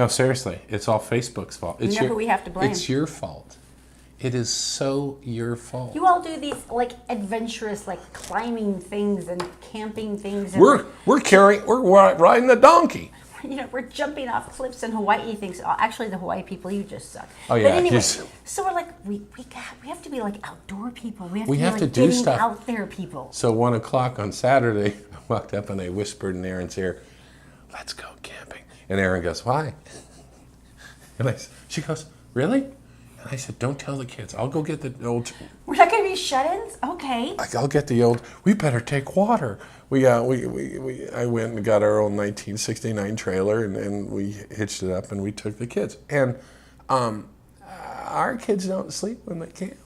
No, seriously, it's all Facebook's fault. It's who we have to blame. It's your fault. It is so your fault. You all do these like adventurous, like climbing things and camping things. And We're riding a donkey. We're jumping off cliffs in Hawaii. Things. Actually, the Hawaii people, you just suck. Oh yeah. But anyway, so we're like, we have to be like outdoor people. We have to to do getting stuff. out there people. So 1 o'clock on Saturday, I walked up and I whispered in Erin's ear, "Let's go camping." And Erin goes, "Why?" And she goes, "Really?" And I said, "Don't tell the kids. I'll go get the old." We're not going to be shut-ins? Okay. I'll get the old. We better take water. I went and got our old 1969 trailer and we hitched it up and we took the kids. And our kids don't sleep when they camp.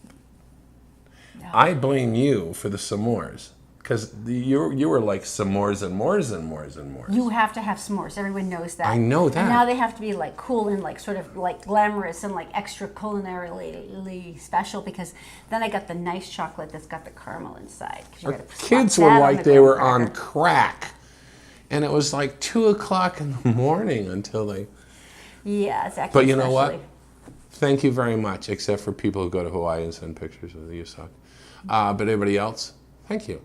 No. I blame you for the s'mores. Because you were like s'mores and mores and mores and mores. You have to have s'mores. Everyone knows that. I know that. And now they have to be like cool and like sort of like glamorous and like extra culinarily special, because then I got the nice chocolate that's got the caramel inside. Our kids were like they were on crack. And it was like 2 o'clock in the morning until they... Yeah, exactly. But you know what? Thank you very much, except for people who go to Hawaii and send pictures of the USOC. But everybody else, thank you.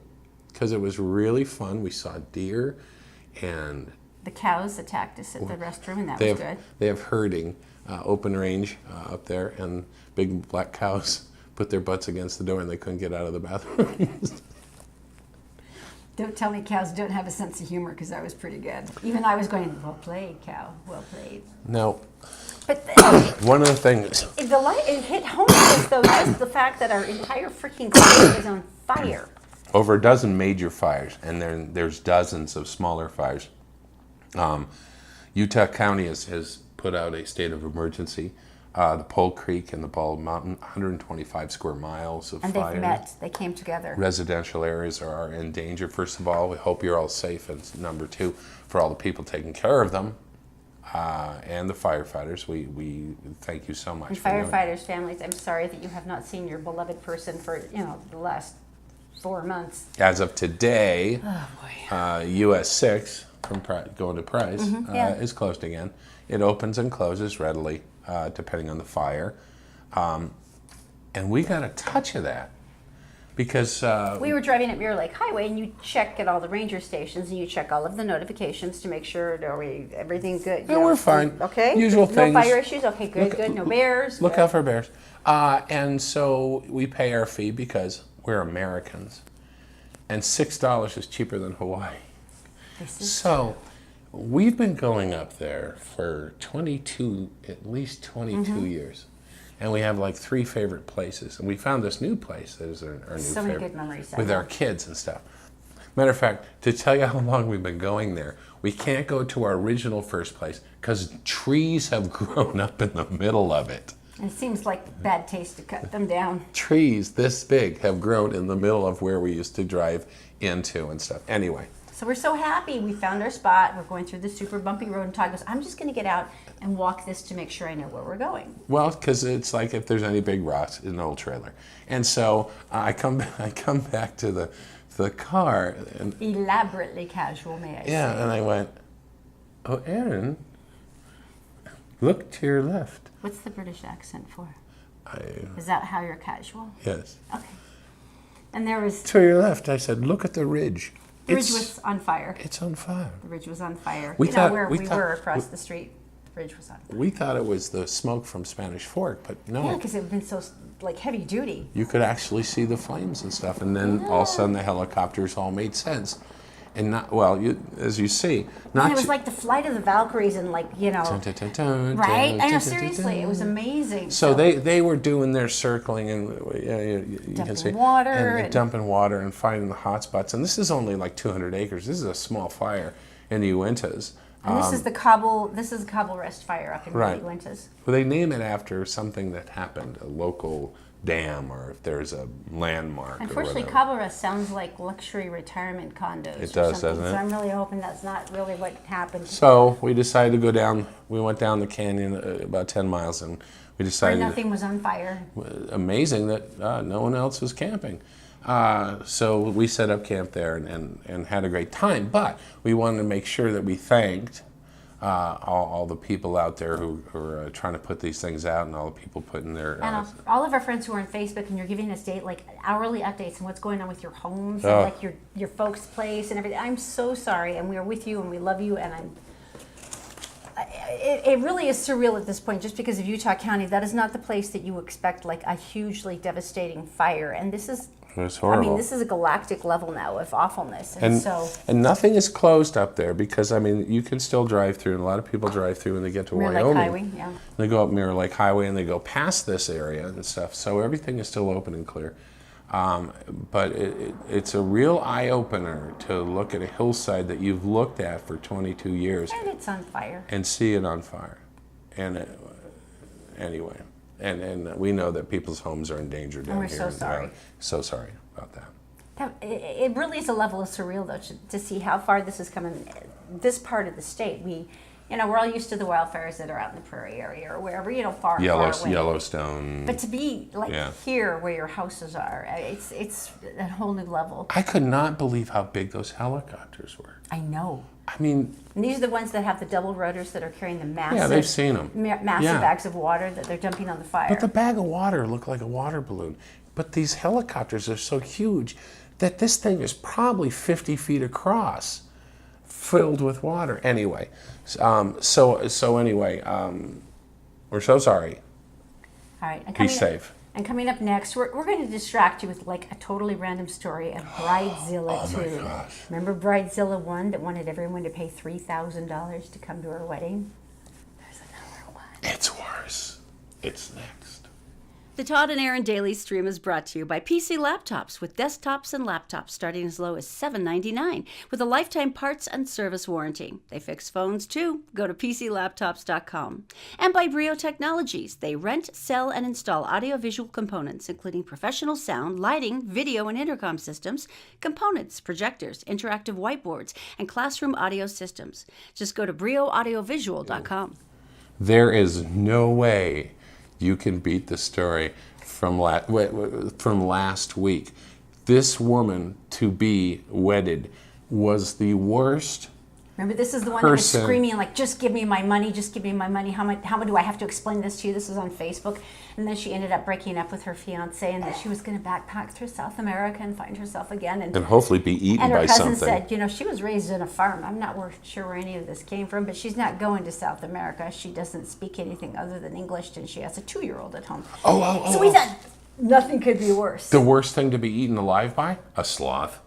Because it was really fun. We saw deer and... The cows attacked us at the restroom, and that was good. They have herding, open range up there, and big black cows put their butts against the door and they couldn't get out of the bathroom. Don't tell me cows don't have a sense of humor, because that was pretty good. Even I was going, well played, cow, well played. No. But one of the things... It hit home to us, though, just the fact that our entire freaking city was on fire. Over a dozen major fires, and there's dozens of smaller fires. Utah County has put out a state of emergency. The Pole Creek and the Bald Mountain, 125 square miles of fire. And they've met. They came together. Residential areas are in danger. First of all, we hope you're all safe. And number two, for all the people taking care of them and the firefighters, we thank you so much. And firefighters' families, I'm sorry that you have not seen your beloved person for the last 4 months. As of today, US 6 from going to Price is closed again. It opens and closes readily depending on the fire. And we got a touch of that because... we were driving up Mirror Lake Highway, and you check at all the ranger stations and you check all of the notifications to make sure everything's good. Yeah, we're fine. Okay. Usual things. No fire issues? Okay, good. No bears? Look out for bears. And so we pay our fee because we're Americans. And $6 is cheaper than Hawaii. So we've been going up there for at least 22 years. And we have like 3 favorite places. And we found this new place that is our new favorite. So many good memories. With our kids and stuff. Matter of fact, to tell you how long we've been going there, we can't go to our original first place because trees have grown up in the middle of it. It seems like bad taste to cut them down. Trees this big have grown in the middle of where we used to drive into and stuff. Anyway. So we're so happy. We found our spot. We're going through the super bumpy road, and Todd goes, I'm just going to get out and walk this to make sure I know where we're going. Well, because it's like if there's any big rocks in an old trailer. And so I come back to the car. And, elaborately casual, may I say. Yeah, and I went, "Oh, Erin, look to your left." What's the British accent for? Is that how you're casual? Yes. Okay. And there was... To your left, I said, "Look at the ridge." The ridge was on fire. It's on fire. The ridge was on fire. We thought we were across the street, the bridge was on fire. We thought it was the smoke from Spanish Fork, but no. Yeah, because it had been so heavy duty. You could actually see the flames and stuff, and then all of a sudden the helicopters all made sense. And as you see, it was like the flight of the Valkyries and right? I know, seriously, it was amazing. So they were doing their circling and you can see water and dumping water and finding the hot spots. And this is only like 200 acres. This is a small fire in the Uintas. And this is the Cobble Rest fire up in the Uintas. Well, they name it after something that happened, a local dam, or if there's a landmark. Unfortunately, Cobble Rest sounds like luxury retirement condos. It does, doesn't it? So I'm really hoping that's not really what happened. So we decided to go down. We went down the canyon about 10 miles, and we decided. Where nothing was on fire. Amazing that no one else was camping. So we set up camp there and had a great time. But we wanted to make sure that we thanked all the people out there who are trying to put these things out, and all the people putting their... And all of our friends who are on Facebook, and you're giving us like hourly updates on what's going on with your homes, Oh. and like your folks' place and everything. I'm so sorry, and we are with you, and we love you, and it really is surreal at this point, just because of Utah County. That is not the place that you expect like a hugely devastating fire, and this is... It's horrible. I mean, this is a galactic level now of awfulness, and nothing is closed up there, because I mean, you can still drive through, and a lot of people drive through when they get to Mirror Wyoming. Lake Highway, yeah. They go up Mirror Lake Highway, and they go past this area and stuff. So everything is still open and clear. But it's a real eye opener to look at a hillside that you've looked at for 22 years And it's on fire. and see it on fire. And anyway. And we know that people's homes are in danger down we're here. so in the sorry. valley. So sorry about that. It really is a level of surreal, though, to see how far this is coming. This part of the state, we're all used to the wildfires that are out in the prairie area or wherever, far away. Yellowstone. But to be here, where your houses are, it's a whole new level. I could not believe how big those helicopters were. I know. I mean, and these are the ones that have the double rotors that are carrying the massive. Yeah, they've seen them. Massive bags of water that they're dumping on the fire. But the bag of water looked like a water balloon. But these helicopters are so huge that this thing is probably 50 feet across, filled with water. Anyway, so anyway, we're so sorry. All right. And Be safe. And coming up next, we're going to distract you with like a totally random story of Bridezilla 2. My gosh. Remember Bridezilla 1 that wanted everyone to pay $3,000 to come to her wedding? There's another one. It's worse. It's next. The Todd and Erin Daily Stream is brought to you by PC Laptops, with desktops and laptops starting as low as $7.99 with a lifetime parts and service warranty. They fix phones too. Go to PCLaptops.com. And by Brio Technologies. They rent, sell, and install audiovisual components, including professional sound, lighting, video, and intercom systems, components, projectors, interactive whiteboards, and classroom audio systems. Just go to BrioAudiovisual.com. There is no way you can beat the story from last week. This woman to be wedded was the worst. Remember, this is the one that was screaming like, "Just give me my money! Just give me my money! How do I have to explain this to you?" This was on Facebook, and then she ended up breaking up with her fiance, and that she was going to backpack through South America and find herself again, and hopefully be eaten by something. And her cousin said, she was raised in a farm. I'm not sure where any of this came from, but she's not going to South America. She doesn't speak anything other than English, and she has a 2-year-old at home. So we thought nothing could be worse. The worst thing to be eaten alive by? A sloth.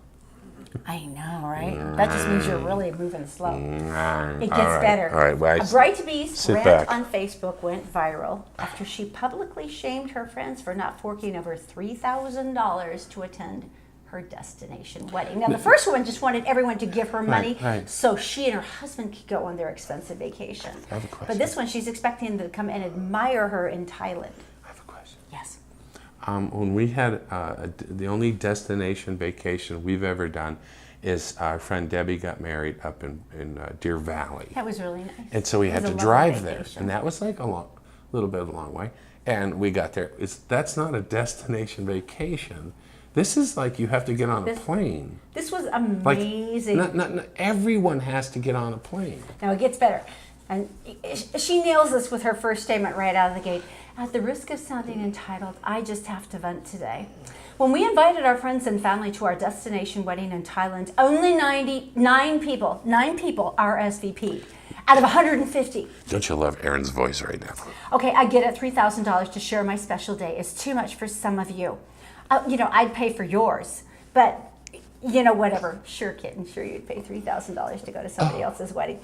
I know, right? That just means you're really moving slow. It gets All right. better. All right, well, a Bright Beast rant back. on Facebook went viral after she publicly shamed her friends for not forking over $3,000 to attend her destination wedding. Now, the first one just wanted everyone to give her money so she and her husband could go on their expensive vacation. I have a question. But this one, she's expecting them to come and admire her in Thailand. I have a question. Yes. When we had the only destination vacation we've ever done is our friend Debbie got married up in Deer Valley. That was really nice. And so we had to lovely drive there. vacation. And that was like a little bit of a long way. And we got there. That's not a destination This is like you have to get on a plane. This was amazing. Not everyone has to get on a plane. Now it gets better. And she nails this with her first statement right out of the gate. At the risk of sounding entitled, I just have to vent today. When we invited our friends and family to our destination wedding in Thailand, only 9 people RSVP'd out of 150. Don't you love Erin's voice right now? Okay, I get it. $3,000 to share my special day is too much for some of you. I'd pay for yours, but whatever. Sure, kitten, sure you'd pay $3,000 to go to somebody else's wedding.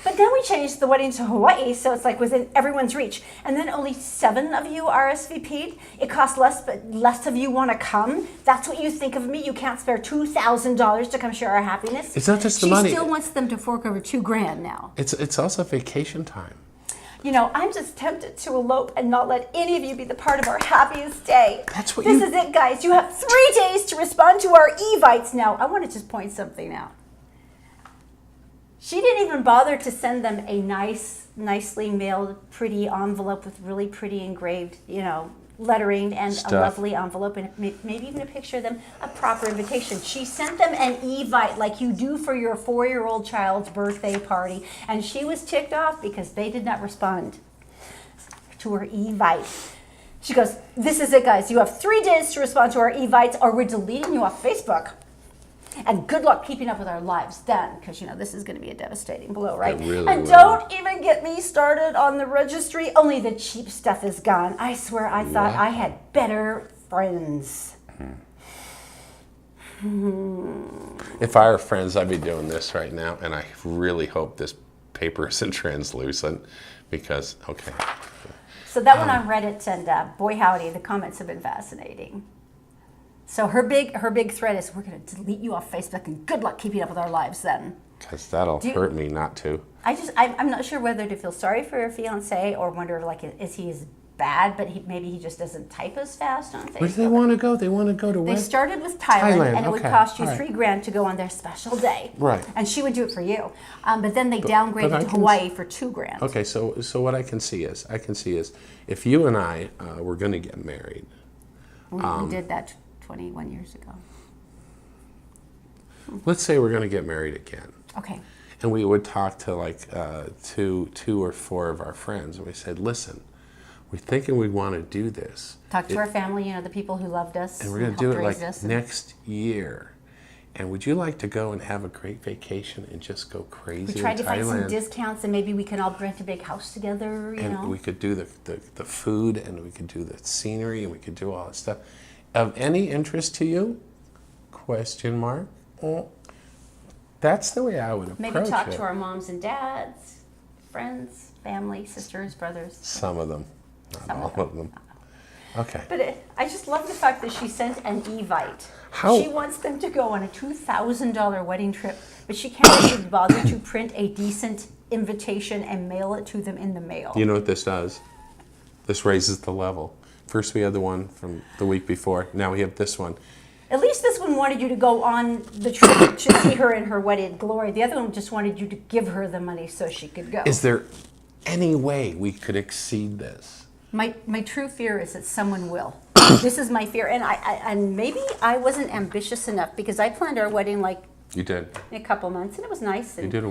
But then we changed the wedding to Hawaii, so it's like within everyone's reach. And then only 7 of you RSVP'd. It costs less, but less of you want to come. That's what you think of me. You can't spare $2,000 to come share our happiness. It's not just the money. She still wants them to fork over $2,000 now. It's also vacation time. I'm just tempted to elope and not let any of you be the part of our happiest day. That's what This is it, guys. You have 3 days to respond to our evites now. I want to just point something out. She didn't even bother to send them a nicely mailed, pretty envelope with really pretty engraved, lettering and Stuff. a lovely envelope and maybe even a picture of them, a proper invitation. She sent them an Evite like you do for your 4-year-old child's birthday party, and she was ticked off because they did not respond to her Evite. She goes, "This is it, guys. You have 3 days to respond to our Evites or we're deleting you off Facebook. And good luck keeping up with our lives then, because, this is going to be a devastating blow, right? It really and will. don't even get me started on the registry. Only the cheap stuff is gone. I swear I thought I had better friends." If I were friends, I'd be doing this right now, and I really hope this paper isn't translucent because, okay. So that went on Reddit, and boy howdy, the comments have been fascinating. So her big threat is, "We're going to delete you off Facebook, and good luck keeping up with our lives then." Because that'll hurt me not to. I'm not sure whether to feel sorry for her fiance or wonder, is he as bad, but maybe he just doesn't type as fast on Facebook. Where do they want to go? They want to go to They where? started with Thailand, and it would okay, cost you all right. $3,000 to go on their special day. Right. And she would do it for you. But then they downgraded to Hawaii for $2,000. Okay, so what I can see is, if you and I were going to get married. We did that 21 years ago. Let's say we're going to get married again. Okay. And we would talk to two or four of our friends, and we said, "Listen, we're thinking we want to do this. Talk to our family, the people who loved us. And we're going to do it helped raise us. next year. And would you like to go and have a great vacation and just go crazy We tried to in find some Thailand? discounts, and maybe we can all rent a big house together, And we could do the food, and we could do the scenery, and we could do all that stuff. Of any interest to you? Question mark. That's the way I would approach it. Maybe talk to our moms and dads, friends, family, sisters, brothers. Some of them, not Some all of them. Okay. But I just love the fact that she sent an Evite. How- She wants them to go on a $2,000 wedding trip, but she can't even bother to print a decent invitation and mail it to them in the mail. You know what this does? This raises the level. First we had the one from the week before. Now we have this one. At least this one wanted you to go on the trip to see her in her wedded glory. The other one just wanted you to give her the money so she could go. Is there any way we could exceed this? My true fear is that someone will. This is my fear, and maybe I wasn't ambitious enough because I planned our wedding You did. in a couple months, and it was nice. You And did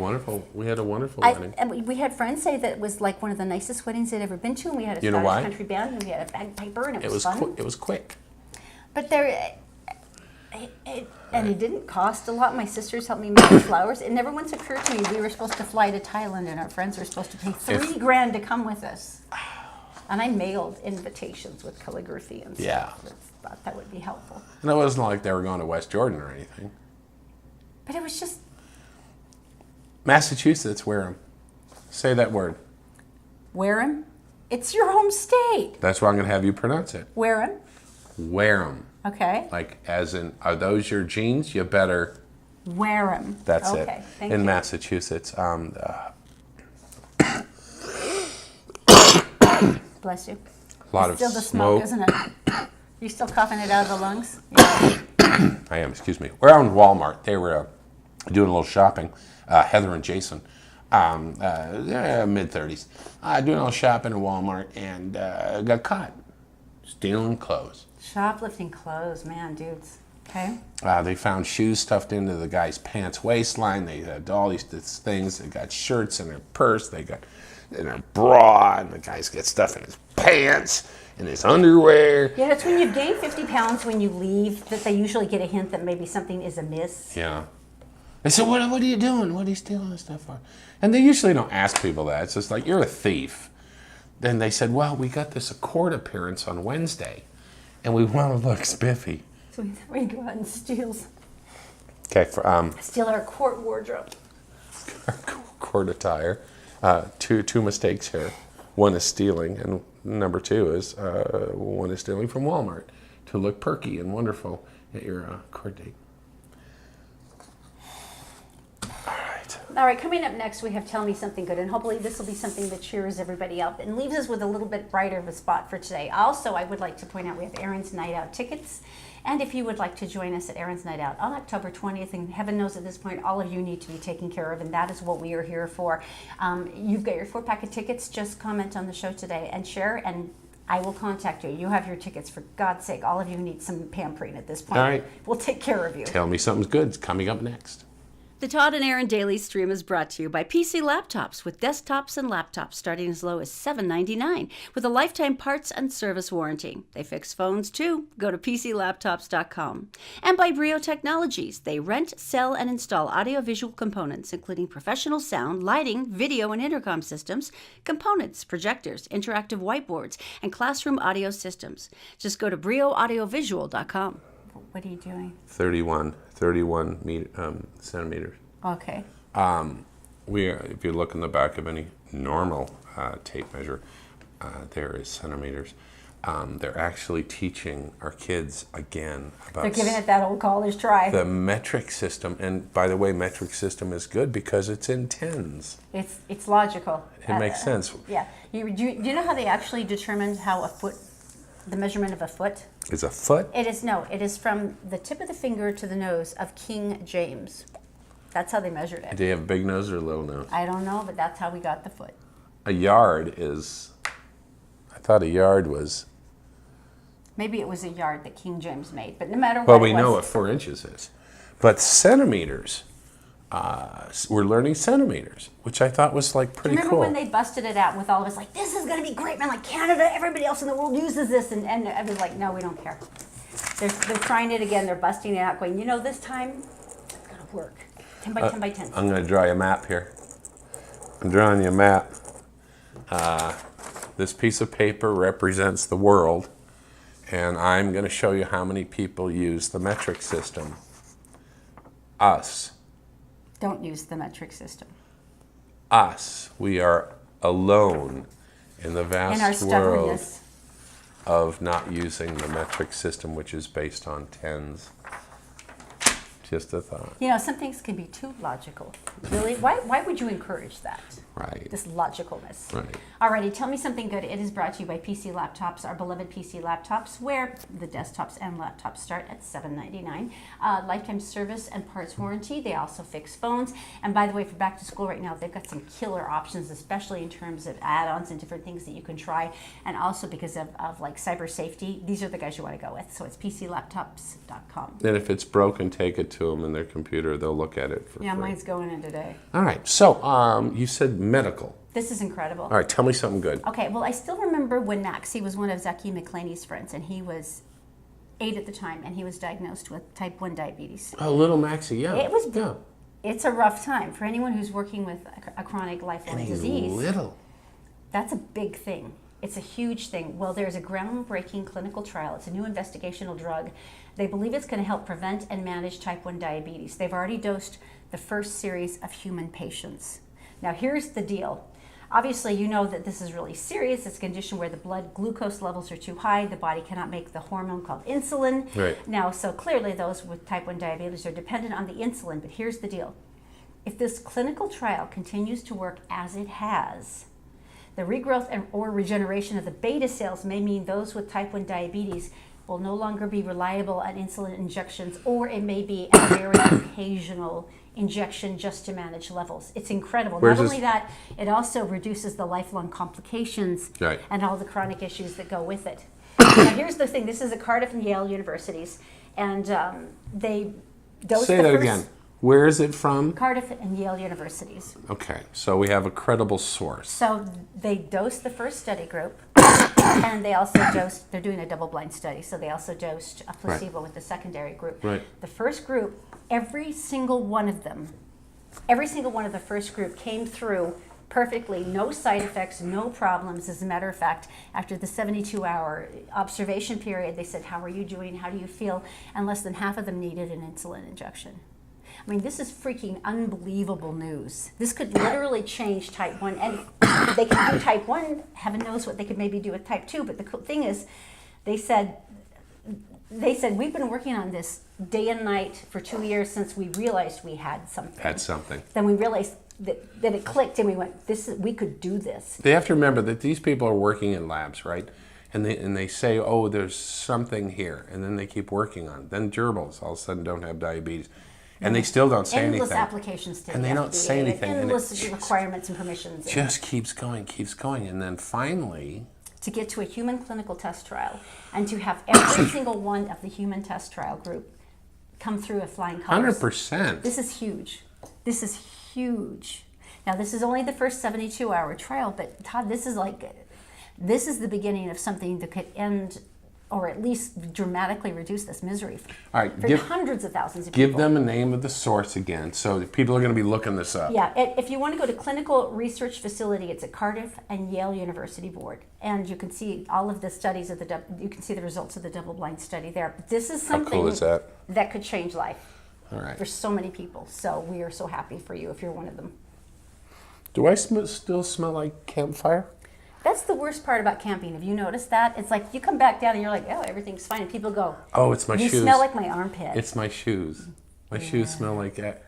we had a wonderful wedding. and we had friends say that it was like one of the nicest weddings they'd ever been to, and we had a You know Scottish why? country band, and we had a bagpiper, and It was fun. it was quick. But and it didn't cost a lot. My sisters helped me make the flowers. It never once occurred to me we were supposed to fly to Thailand, and our friends were supposed to pay $3,000 to come with us. And I mailed invitations with calligraphy and stuff. Yeah. I thought that would be helpful. And it wasn't like they were going to West Jordan or anything. But it was just Massachusetts, Wareham. Say that word. Wareham. It's your home state. That's why I'm going to have you pronounce it. Wareham. Wareham. Okay. Like, as in, are those your jeans? You better. Wareham. That's okay. it. Thank In you. Massachusetts. Bless you. A lot of Still the smoke. smoke, isn't it? You still coughing it out of the lungs? I am, excuse me. We're out in Walmart. They were doing a little shopping. Heather and Jason, mid-30s, doing a little shopping at Walmart and got caught stealing clothes. Shoplifting clothes, man, dudes. Okay. They found shoes stuffed into the guy's pants waistline. They had all these things. They got shirts in their purse. They got in their bra, and the guys get stuff in his pants, in his underwear. Yeah, it's when you've gained 50 pounds when you leave that they usually get a hint that maybe something is amiss. Yeah. They said, what are you doing? What are you stealing this stuff for? And they usually don't ask people that. It's just like, you're a thief. Then they said, well, we got this court appearance on Wednesday, and we want to look spiffy. So we go out and steal our court wardrobe. Court attire. Two mistakes here. One is stealing, and number two is one is stealing from Walmart to look perky and wonderful at your court date. All right, coming up next, we have Tell Me Something Good, and hopefully this will be something that cheers everybody up and leaves us with a little bit brighter of a spot for today. Also, I would like to point out we have Erin's Night Out tickets, and if you would like to join us at Erin's Night Out on October 20th, and heaven knows at this point all of you need to be taken care of, and that is what we are here for. You've got your 4-pack of tickets. Just comment on the show today and share, and I will contact you. You have your tickets. For God's sake, all of you need some pampering at this point. All right. We'll take care of you. Tell me something's good. It's coming up next. The Todd and Erin Daily Stream is brought to you by PC Laptops with desktops and laptops starting as low as $7.99 with a lifetime parts and service warranty. They fix phones too. Go to PCLaptops.com. And by Brio Technologies. They rent, sell, and install audiovisual components, including professional sound, lighting, video and intercom systems, components, projectors, interactive whiteboards, and classroom audio systems. Just go to BrioAudiovisual.com. What are you doing? 31 centimeters. Okay. If you look in the back of any normal tape measure, there is centimeters. They're actually teaching our kids again about. They're giving it that old college try. The metric system, and by the way, metric system is good because it's in tens. It's logical. It makes sense. Yeah. Do you know how they actually determined how the measurement of a foot? Is a foot? It is from the tip of the finger to the nose of King James. That's how they measured it. Do you have a big nose or a little nose? I don't know, but that's how we got the foot. A yard is. I thought a yard was. Maybe it was a yard that King James made, but no matter what. Well, we know what 4 inches is, but centimeters. We're learning centimeters, which I thought was like pretty Remember cool. when they busted it out with all of us, like, this is going to be great, man, like Canada, everybody else in the world uses this, and everybody's like, no, we don't care. They're trying it again, they're busting it out, going, this time, it's going to work. 10 by 10 by 10. I'm going to draw you a map here. I'm drawing you a map. This piece of paper represents the world, and I'm going to show you how many people use the metric system. Us. Don't use the metric system. Us. We are alone in the In our vast world stubbornness. of not using the metric system, which is based on tens. Just a thought. Some things can be too logical. Really? Why would you encourage that? Right. This logicalness. Right. Alrighty, tell me something good. It is brought to you by PC Laptops, our beloved PC Laptops, where the desktops and laptops start at $7.99. Lifetime service and parts warranty. They also fix phones. And by the way, for back to school right now, they've got some killer options, especially in terms of add-ons and different things that you can try. And also because of like cyber safety, these are the guys you want to go with. So it's PCLaptops.com. And if it's broken, take it to them in their computer. They'll look at it for Yeah, free. mine's going in today. All right. So you said medical. This is incredible. All right. Tell me something good. Okay, well, I still remember when Maxie was one of Zaki McClaney's friends, and he was 8 at the time, and he was diagnosed with type 1 diabetes. Oh, little Maxie. Yeah. It was. Yeah. It's a rough time for anyone who's working with a chronic lifelong And he's disease. little. That's a big thing. It's a huge thing. Well, there's a groundbreaking clinical trial. It's a new investigational drug. They believe it's going to help prevent and manage type 1 diabetes. They've already dosed the first series of human patients. Now, here's the deal. Obviously, you know that this is really serious. It's a condition where the blood glucose levels are too high. The body cannot make the hormone called insulin. Right. Now, so clearly those with type 1 diabetes are dependent on the insulin. But here's the deal. If this clinical trial continues to work as it has, the regrowth or regeneration of the beta cells may mean those with type 1 diabetes will no longer be reliable on insulin injections, or it may be a very occasional injection just to manage levels. It's incredible. Where's Not only this- that, it also reduces the lifelong complications Right. and all the chronic issues that go with it. Now, here's the thing. This is at Cardiff and Yale universities, and they dose Say the that first... again. Where is it from? Cardiff and Yale universities. Okay. So we have a credible source. So they dosed the first study group, and they also dosed, they're doing a double-blind study, so they also dosed a placebo with the secondary group. Right. The first group, every single one of the first group came through perfectly, no side effects, no problems. As a matter of fact, after the 72-hour observation period, they said, how are you doing? How do you feel? And less than half of them needed an insulin injection. I mean, this is freaking unbelievable news. This could literally change type 1. And they can do type 1, heaven knows what they could maybe do with type 2. But the cool thing is, they said, we've been working on this day and night for 2 years since we realized we had something. Then we realized that it clicked, and we went, we could do this. They have to remember that these people are working in labs, right? And they say, oh, there's something here. And then they keep working on it. Then gerbils all of a sudden don't have diabetes. And they still don't say anything. Endless applications to And the they don't FDA, say anything. And Endless requirements and permissions. just keeps going. And then finally, to get to a human clinical test trial and to have every single one of the human test trial group come through with flying colors. 100%. This is huge. This is huge. Now, this is only the first 72-hour trial, but Todd, this is the beginning of something that could end or at least dramatically reduce this misery All right, for hundreds of thousands of people. Give them a name of the source again, so people are going to be looking this up. Yeah, if you want to go to clinical research facility, it's at Cardiff and Yale University Board, and you can see all of the studies of you can see the results of the double-blind study there. But this is something cool is that? That could change life All right. for so many people. So we are so happy for you if you're one of them. Do I still smell like campfire? That's the worst part about camping. Have you noticed that? It's like you come back down and you're like, oh, everything's fine. And people go, Oh, it's my you shoes. smell like my armpit. It's my shoes. My shoes smell like that.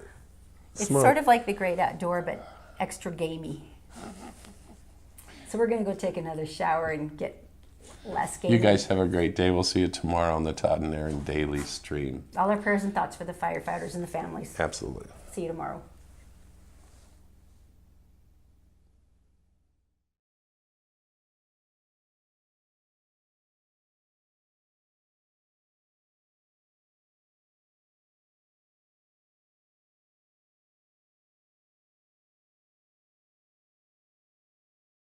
It's sort of like the great outdoor, but extra gamey. So we're going to go take another shower and get less gamey. You guys have a great day. We'll see you tomorrow on the Todd and Erin Daily Stream. All our prayers and thoughts for the firefighters and the families. Absolutely. See you tomorrow.